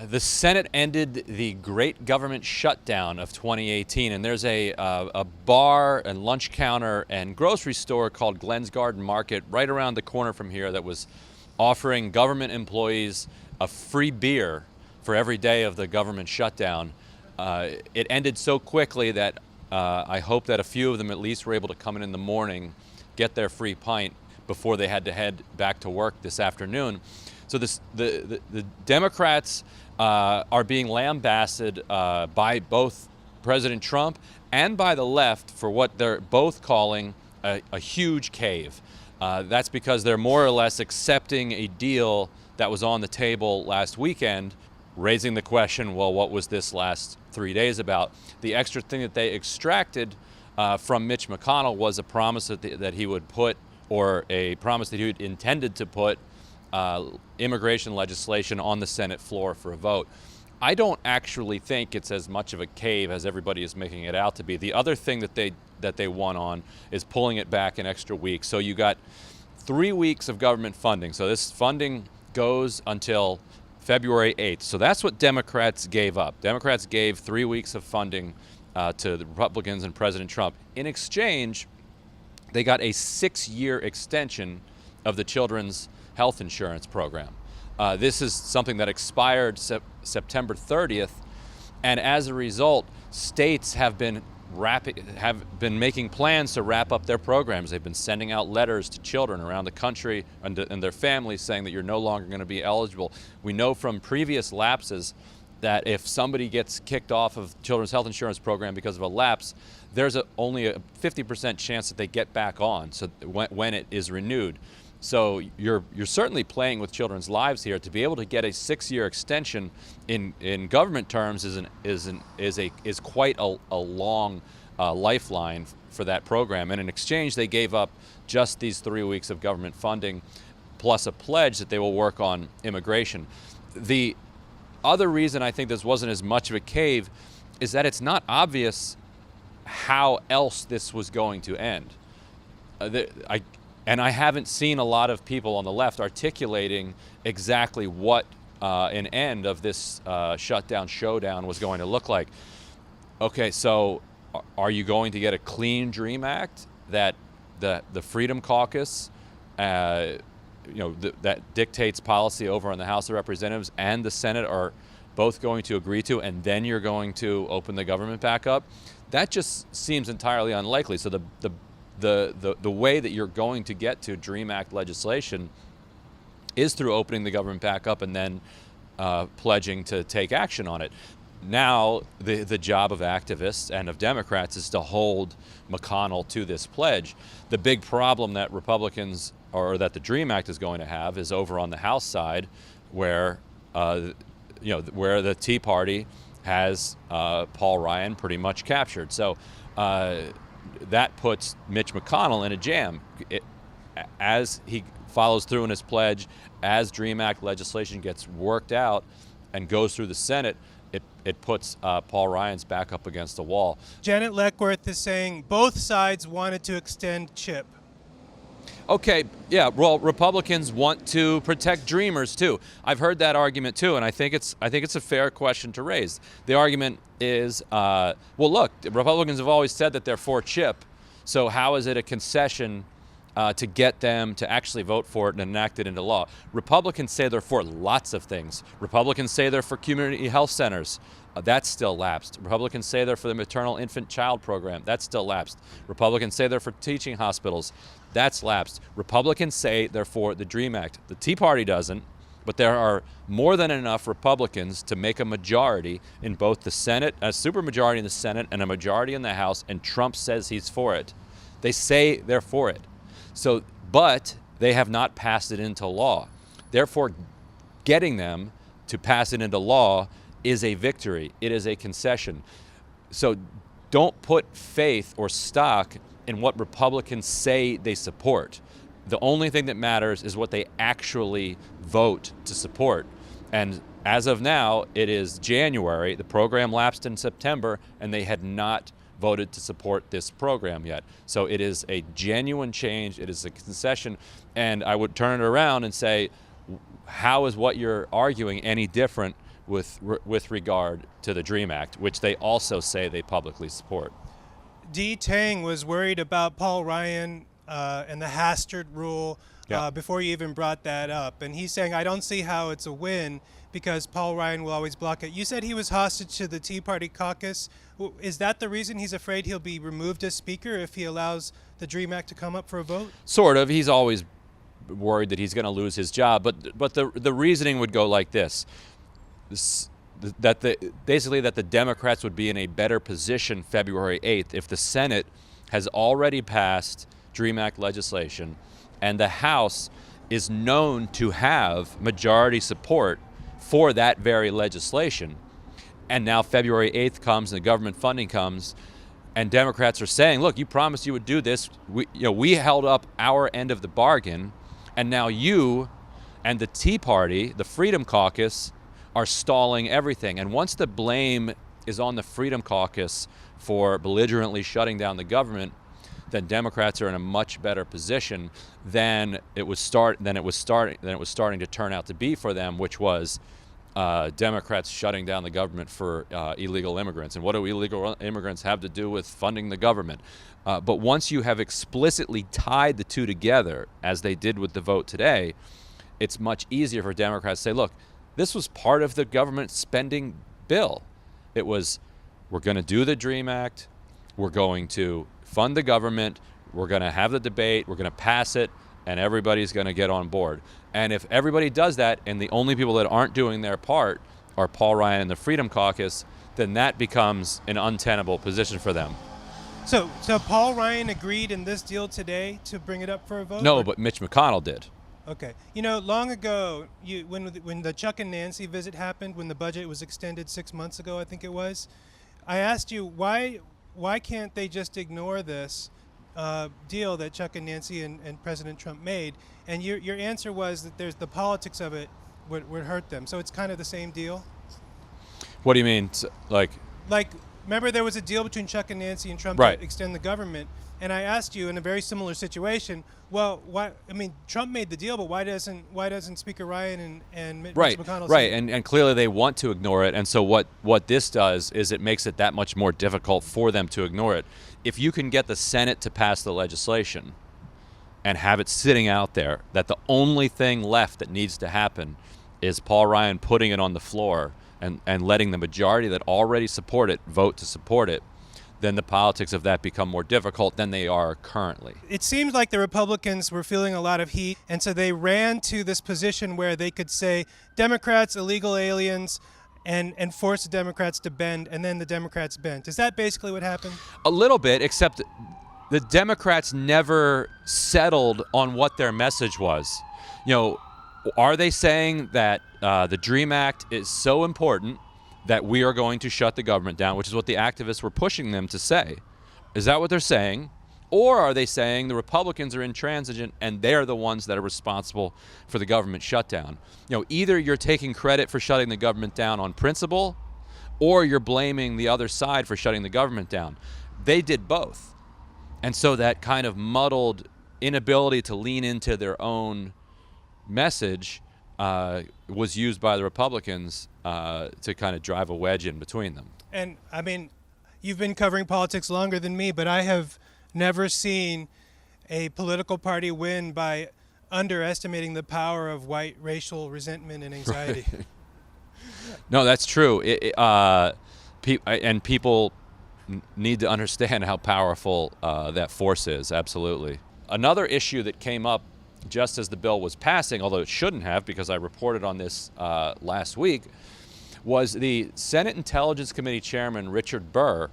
The Senate ended the great government shutdown of 2018, and there's a bar and lunch counter and grocery store called Glenn's Garden Market right around the corner from here that was offering government employees a free beer for every day of the government shutdown. It ended so quickly that I hope that a few of them at least were able to come in the morning, get their free pint before they had to head back to work this afternoon. So the Democrats are being lambasted by both President Trump and by the left for what they're both calling a huge cave. That's because they're more or less accepting a deal that was on the table last weekend, raising the question, well, what was this last 3 days about? The extra thing that they extracted from Mitch McConnell was a promise that he would put, or a promise that he intended to put, immigration legislation on the Senate floor for a vote. I don't actually think it's as much of a cave as everybody is making it out to be. The other thing that they won on is pulling it back an extra week. So you got 3 weeks of government funding. So this funding goes until February 8th. So that's what Democrats gave up. Democrats gave 3 weeks of funding to the Republicans and President Trump. In exchange, they got a 6-year extension of the children's health insurance program. This is something that expired September 30th, and as a result, states have been making plans to wrap up their programs. They've been sending out letters to children around the country and their families saying that you're no longer going to be eligible. We know from previous lapses that if somebody gets kicked off of children's health insurance program because of a lapse, there's only a 50% chance that they get back on, so when it is renewed. So you're certainly playing with children's lives here. To be able to get a 6-year extension in government terms is quite a long lifeline for that program. And in exchange, they gave up just these 3 weeks of government funding, plus a pledge that they will work on immigration. The other reason I think this wasn't as much of a cave is that it's not obvious how else this was going to end. And I haven't seen a lot of people on the left articulating exactly what an end of this shutdown showdown was going to look like. Okay, so are you going to get a clean DREAM Act that the Freedom Caucus, that dictates policy over in the House of Representatives and the Senate are both going to agree to, and then you're going to open the government back up? That just seems entirely unlikely. So the way that you're going to get to DREAM Act legislation is through opening the government back up and then pledging to take action on it. Now, the job of activists and of Democrats is to hold McConnell to this pledge. The big problem that Republicans, or that the DREAM Act is going to have, is over on the House side, where where the Tea Party has Paul Ryan pretty much captured. So that puts Mitch McConnell in a jam. As he follows through in his pledge, as DREAM Act legislation gets worked out and goes through the Senate, it puts Paul Ryan's back up against the wall. Janet Leckworth is saying both sides wanted to extend CHIP. Okay, yeah, well, Republicans want to protect dreamers too. I've heard that argument too, and I think it's a fair question to raise. The argument is, well, look, Republicans have always said that they're for CHIP, so how is it a concession to get them to actually vote for it and enact it into law? Republicans say they're for lots of things. Republicans say they're for community health centers. That's still lapsed. Republicans say they're for the maternal infant child program. That's still lapsed. Republicans say they're for teaching hospitals. That's lapsed. Republicans say they're for the DREAM Act. The Tea Party doesn't, but there are more than enough Republicans to make a majority in both the Senate, a supermajority in the Senate and a majority in the House, and Trump says he's for it. They say they're for it. So, but they have not passed it into law. Therefore, getting them to pass it into law is a victory. It is a concession. So don't put faith or stock in what Republicans say they support. The only thing that matters is what they actually vote to support. And as of now, it is January. The program lapsed in September, and they had not voted to support this program yet. So it is a genuine change. It is a concession. And I would turn it around and say, how is what you're arguing any different with regard to the DREAM Act, which they also say they publicly support. D. Tang was worried about Paul Ryan and the Hastert rule before you even brought that up. And he's saying, I don't see how it's a win because Paul Ryan will always block it. You said he was hostage to the Tea Party caucus. Is that the reason he's afraid he'll be removed as Speaker if he allows the DREAM Act to come up for a vote? Sort of. He's always worried that he's going to lose his job. But the reasoning would go like this. Basically that the Democrats would be in a better position February 8th if the Senate has already passed DREAM Act legislation and the House is known to have majority support for that very legislation. And now February 8th comes and the government funding comes and Democrats are saying, look, you promised you would do this. We held up our end of the bargain, and now you and the Tea Party, the Freedom Caucus, are stalling everything. And once the blame is on the Freedom Caucus for belligerently shutting down the government, then Democrats are in a much better position than it was starting to turn out to be for them, which was Democrats shutting down the government for illegal immigrants. And what do illegal immigrants have to do with funding the government? But once you have explicitly tied the two together, as they did with the vote today, it's much easier for Democrats to say, look, this was part of the government spending bill. It was, we're going to do the DREAM Act, we're going to fund the government, we're going to have the debate, we're going to pass it, and everybody's going to get on board. And if everybody does that, and the only people that aren't doing their part are Paul Ryan and the Freedom Caucus, then that becomes an untenable position for them. So Paul Ryan agreed in this deal today to bring it up for a vote? No, but Mitch McConnell did. Okay. Long ago, when the Chuck and Nancy visit happened, when the budget was extended 6 months ago, I think it was, I asked you, why can't they just ignore this deal that Chuck and Nancy and President Trump made? And your answer was that there's the politics of it would hurt them. So it's kind of the same deal? What do you mean? Like, remember there was a deal between Chuck and Nancy and Trump right. to extend the government. And I asked you in a very similar situation, well, why? I mean, Trump made the deal, but why doesn't Speaker Ryan and Mitch McConnell? Right, and clearly they want to ignore it. And so what this does is it makes it that much more difficult for them to ignore it. If you can get the Senate to pass the legislation and have it sitting out there, that the only thing left that needs to happen is Paul Ryan putting it on the floor and letting the majority that already support it vote to support it, then the politics of that become more difficult than they are currently. It seems like the Republicans were feeling a lot of heat, and so they ran to this position where they could say, Democrats, illegal aliens, and force the Democrats to bend, and then the Democrats bent. Is that basically what happened? A little bit, except the Democrats never settled on what their message was. Are they saying that the DREAM Act is so important that we are going to shut the government down, which is what the activists were pushing them to say? Is that what they're saying? Or are they saying the Republicans are intransigent and they're the ones that are responsible for the government shutdown? Either you're taking credit for shutting the government down on principle, or you're blaming the other side for shutting the government down. They did both. And so that kind of muddled inability to lean into their own message was used by the Republicans to kind of drive a wedge in between them. And I mean, you've been covering politics longer than me, but I have never seen a political party win by underestimating the power of white racial resentment and anxiety. Right. No, that's true. And people need to understand how powerful that force is, absolutely. Another issue that came up just as the bill was passing, although it shouldn't have because I reported on this last week, was the Senate Intelligence Committee Chairman Richard Burr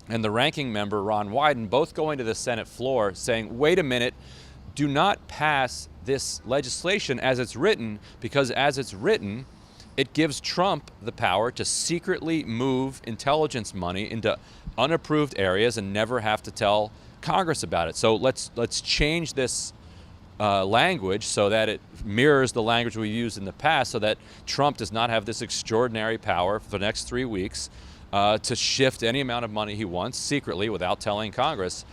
and the ranking member Ron Wyden both going to the Senate floor saying, wait a minute, do not pass this legislation as it's written, because as it's written, it gives Trump the power to secretly move intelligence money into unapproved areas and never have to tell Congress about it. So let's change this language so that it mirrors the language we used in the past, so that Trump does not have this extraordinary power for the next 3 weeks to shift any amount of money he wants secretly without telling Congress.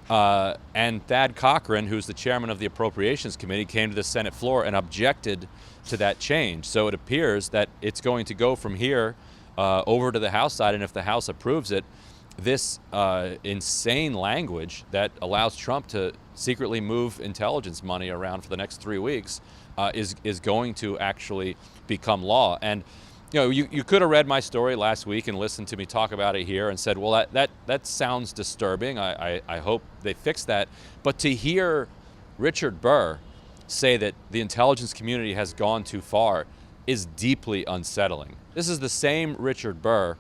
And Thad Cochran, who's the chairman of the Appropriations Committee, came to the Senate floor and objected to that change. So it appears that it's going to go from here over to the House side, and if the House approves it, this insane language that allows Trump to secretly move intelligence money around for the next 3 weeks is going to actually become law. And you could have read my story last week and listened to me talk about it here and said, well, that sounds disturbing. I hope they fix that. But to hear Richard Burr say that the intelligence community has gone too far is deeply unsettling. This is the same Richard Burr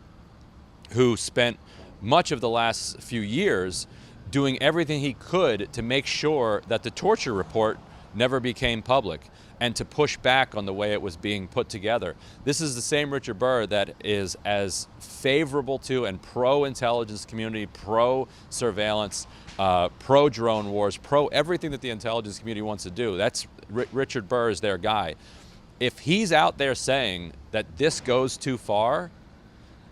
who spent much of the last few years doing everything he could to make sure that the torture report never became public and to push back on the way it was being put together. This is the same Richard Burr that is as favorable to and pro-intelligence community, pro-surveillance, pro-drone wars, pro-everything that the intelligence community wants to do. That's Richard Burr is their guy. If he's out there saying that this goes too far,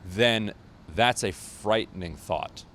then that's a frightening thought.